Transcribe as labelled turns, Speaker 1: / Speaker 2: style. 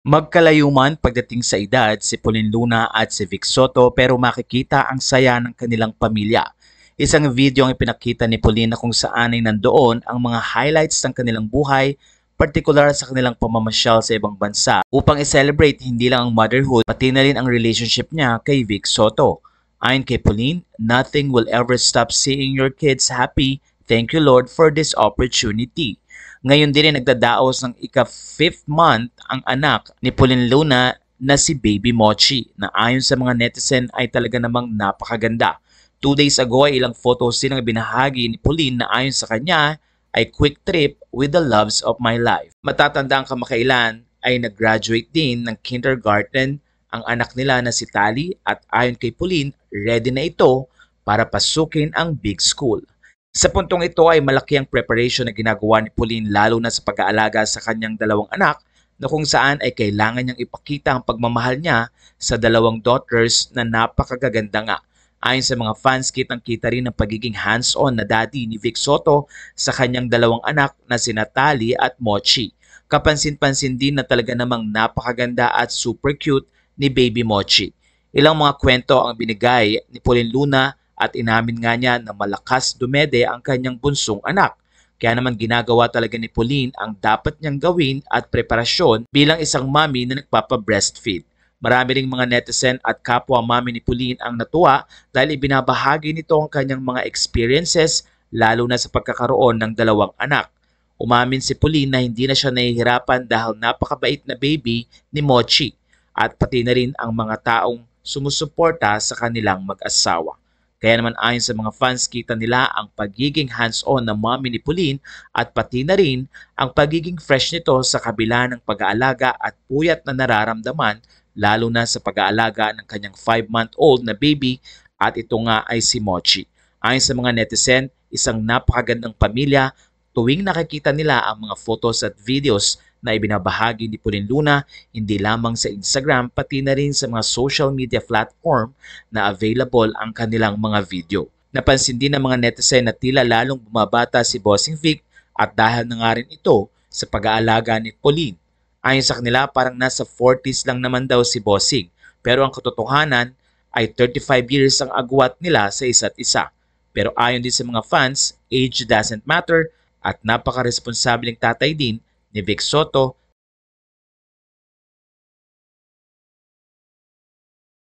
Speaker 1: Magkalayo man pagdating sa edad si Pauline Luna at si Vic Soto pero makikita ang saya ng kanilang pamilya. Isang video ang ipinakita ni Pauline na kung saan ay nandoon ang mga highlights ng kanilang buhay, partikular sa kanilang pamamasyal sa ibang bansa upang i-celebrate hindi lang ang motherhood pati na rin ang relationship niya kay Vic Soto. Ayon kay Pauline, "Nothing will ever stop seeing your kids happy. Thank you Lord for this opportunity." Ngayon din ay nagdadaos ng ika-5th month ang anak ni Pauline Luna na si Baby Mochi na ayon sa mga netizen ay talaga namang napakaganda. 2 days ago ay ilang photos din ang binahagi ni Pauline na ayon sa kanya ay quick trip with the loves of my life. Matatanda ang kamakailan ay nag-graduate din ng kindergarten ang anak nila na si Tali at ayon kay Pauline, ready na ito para pasukin ang big school. Sa puntong ito ay malaki ang preparation na ginagawa ni Pauline lalo na sa pag-aalaga sa kanyang dalawang anak na kung saan ay kailangan niyang ipakita ang pagmamahal niya sa dalawang daughters na napakagaganda nga. Ayon sa mga fans, kitang-kita rin ang pagiging hands-on na daddy ni Vic Soto sa kanyang dalawang anak na sina Tali at Mochi. Kapansin-pansin din na talaga namang napakaganda at super cute ni Baby Mochi. Ilang mga kwento ang binigay ni Pauline Luna at inamin nga niya na malakas dumede ang kanyang bunsong anak. Kaya naman ginagawa talaga ni Pauline ang dapat niyang gawin at preparasyon bilang isang mami na nagpapa-breastfeed. Marami ring mga netizen at kapwa mami ni Pauline ang natuwa dahil ibinabahagi nito ang kanyang mga experiences lalo na sa pagkakaroon ng dalawang anak. Umamin si Pauline na hindi na siya nahihirapan dahil napakabait na baby ni Mochi at pati na rin ang mga taong sumusuporta sa kanilang mag-asawa. Kaya naman ayon sa mga fans, kita nila ang pagiging hands-on ng mommy ni Pauline at pati na rin ang pagiging fresh nito sa kabila ng pag-aalaga at puyat na nararamdaman lalo na sa pag-aalaga ng kanyang 5-month-old na baby at ito nga ay si Mochi. Ayon sa mga netizen, isang napakagandang pamilya tuwing nakikita nila ang mga photos at videos na ibinabahagi ni Pauline Luna hindi lamang sa Instagram pati na rin sa mga social media platform na available ang kanilang mga video. Napansin din ng mga netizen na tila lalong bumabata si Bossing Vic at dahil na nga rin ito sa pag-aalaga ni Pauline. Ayon sa kanila parang nasa 40s lang naman daw si Bossing pero ang katotohanan ay 35 years ang agwat nila sa isa't isa. Pero ayon din sa mga fans, age doesn't matter at napaka-responsableng tatay din ni Vic Soto